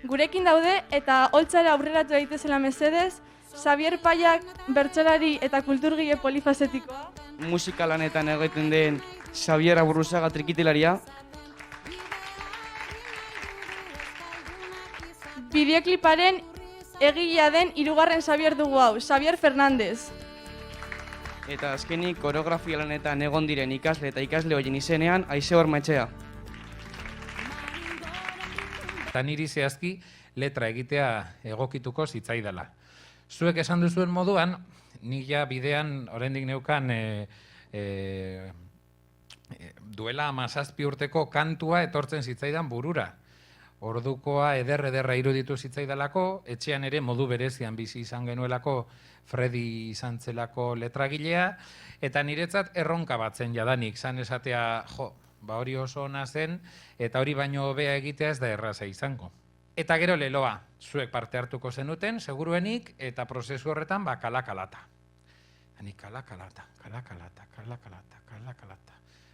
Gurekin daude eta holtzara aurreratu daitezela mesedez, Xabier Paiak bertsolari eta kulturgile polifazetikoa. Musikalanetan egiten den Xabier Aburruzaga trikitilaria. Bideokliparen egilea den hirugarren Xabier dugu hau, Xabier Fernandez. Eta azkenik koreografia lanetan egon diren ikasle eta ikasle horien izenean Aize Ormaetxea. Eta niri zehazki letra egitea egokituko zitzaidala. Zuek esan duzuen moduan, nik ja bidean oraindik neukan duela 17 urteko kantua etortzen zitzaidan burura. Ordukoa ederra iruditu zitzaidalako, etxean ere modu berezian bizi izan genuelako Fredi izan zelako letragilea, eta niretzat erronka batzen jadanik, zan esatea, hori oso ona zen, eta hori baino hobea egitea ez da erraza izango. Eta gero leloa, zuek parte hartuko zenuten, seguruenik, eta prozesu horretan kalakalata. Kalakalata.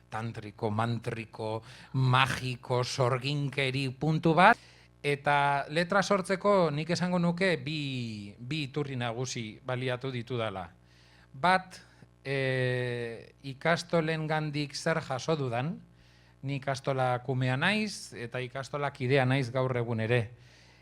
Tantriko, mantriko, magiko, sorginkeri puntu bat. Eta letra sortzeko nik esango nuke bi iturri nagusi baliatu ditudala. Bat, ikastolen gandik zer jaso dudan, ni ikastola kumea naiz eta ikastola kidea naiz gaur egun ere.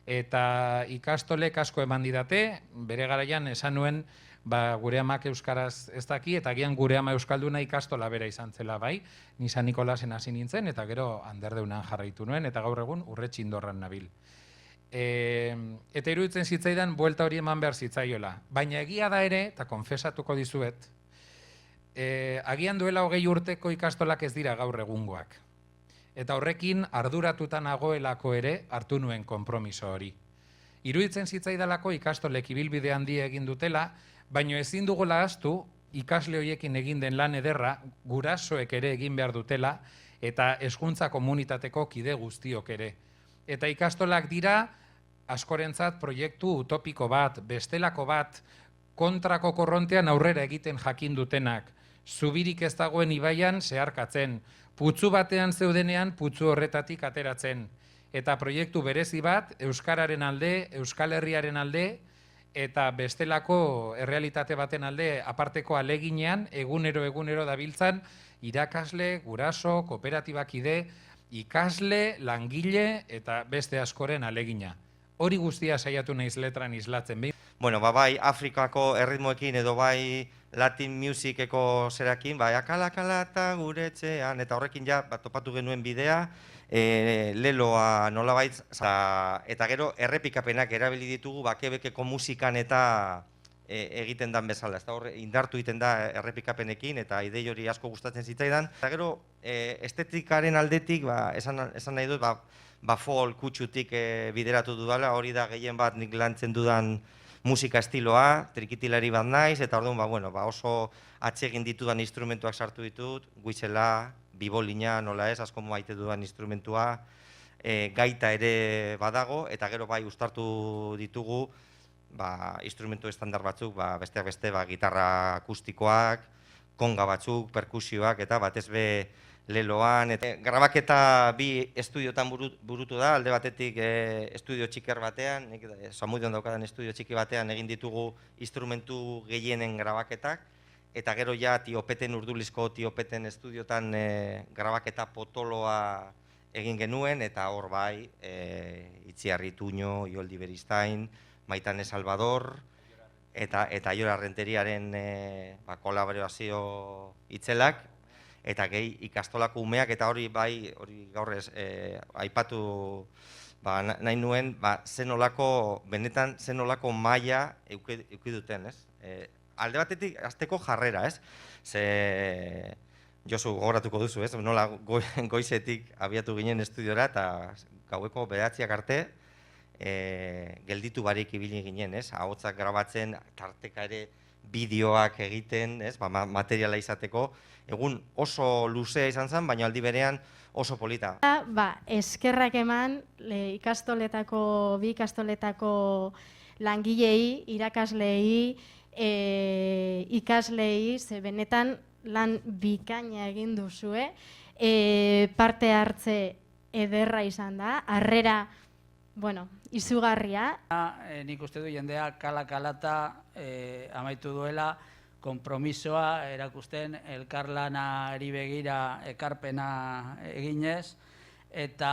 Eta ikastolek asko eman didate, bere garaian esan nuen, gure amak euskaraz ez daki, eta agian gure ama euskalduna ikastola bera izan zela bai, ni San Nikolasen hasi nintzen, eta gero Anderdeunan jarraitu nuen, eta gaur egun Urretxindorran nabil. Eta iruditzen zitzaidan buelta hori eman behar zitzaiola. Baina egia da ere, eta konfesatuko dizuet, agian duela 20 urteko ikastolak ez dira gaur egungoak. Eta horrekin arduratuta nagoelako ere hartu nuen konpromiso hori. Iruditzen zitzaidalako ikastolek ibilbide handia egin dutela, baina ezin dugula ahaztu ikasle horiekin egin den lan ederra gurasoek ere egin behar dutela eta hezkuntza komunitateko kide guztiok ere. Eta ikastolak dira askorentzat proiektu utopiko bat, bestelako bat, kontrako korrontean aurrera egiten jakin dutenak, zubirik ez dagoen ibaian zeharkatzen, putzu batean zeudenean putzu horretatik ateratzen, eta proiektu berezi bat euskararen alde, Euskal Herriaren alde, eta bestelako errealitate baten alde aparteko aleginean egunero dabiltzan irakasle, guraso, kooperatibakide, ikasle, langile eta beste askoren alegina. Hori guztia saiatu naiz letran islatzen. Bueno, bai Afrikako erritmoekin edo bai Latin musiceko zerakin, bai akalakalata guretzean, eta horrekin ja topatu genuen bidea, leloa nolabait, eta gero errepikapenak erabili ditugu Quebeceko musikan eta egiten dan bezala. Indartu egiten da errepikapenekin eta idei hori asko gustatzen zitzaidan. Eta gero estetikaren aldetik, esan nahi dut, folk kutsutik bideratu dudala, hori da gehien bat nik lantzen dudan musika estiloa, trikitilari bat naiz, eta orduan oso atsegin ditudan instrumentuak sartu ditut, guizela, bibolina, nola ez, asko maite dudan instrumentua, gaita ere badago, eta gero bai uztartu ditugu instrumentu estandar batzuk, besteak beste gitarra akustikoak, konga batzuk, perkusioak, eta batez be leloan. Grabaketa bi estudiotan burutu da, alde batetik estudio txiker batean, Samudion daukadan estudio txiki batean egin ditugu instrumentu gehienen grabaketak, eta gero ja Urdulizko Tiopeten estudiotan grabaketa potoloa egin genuen, eta hor bai, Itziarri Tuño, Ioldi Beristain, Maitane Salvador, eta Aiora Renteriaren kolaborazio itzelak, eta gehi ikastolako umeak, eta hori bai, hori gaur aipatu nahi nuen, benetan zenolako maila euki duten, ez? Alde batetik, azteko jarrera, ez? Josu, gogoratuko duzu, ez? Nola goizetik abiatu ginen estudiora, eta gaueko 9 arte gelditu barik ibili ginen, ez? Ahotsak grabatzen, tarteka ere bideoak egiten, ez? Materiala izateko. Egun oso luzea izan zen, baina aldi berean oso polita. Eskerrak eman bi ikastoletako langilei, irakasleei, ikaslei, ze benetan lan bikaina egin duzue, parte hartze ederra izan da, harrera bueno, izugarria. Nik uste du jendea kala-kalata amaitu duela, konpromisoa erakusten elkarlanari begira ekarpena eginez, eta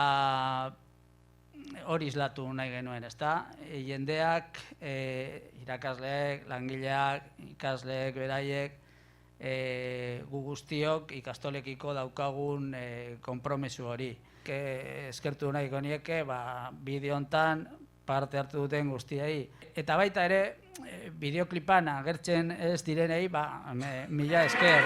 hori islatu nahi genuen, ezta? Jendeak, irakasleek, langileak, ikasleek, beraiek, gu guztiok ikastolekiko daukagun konpromiso hori. Eskertu nahiko nieke, bideo hontan parte hartu duten guztiei. Eta baita ere, bideoklipan agertzen ez direnei, mila esker.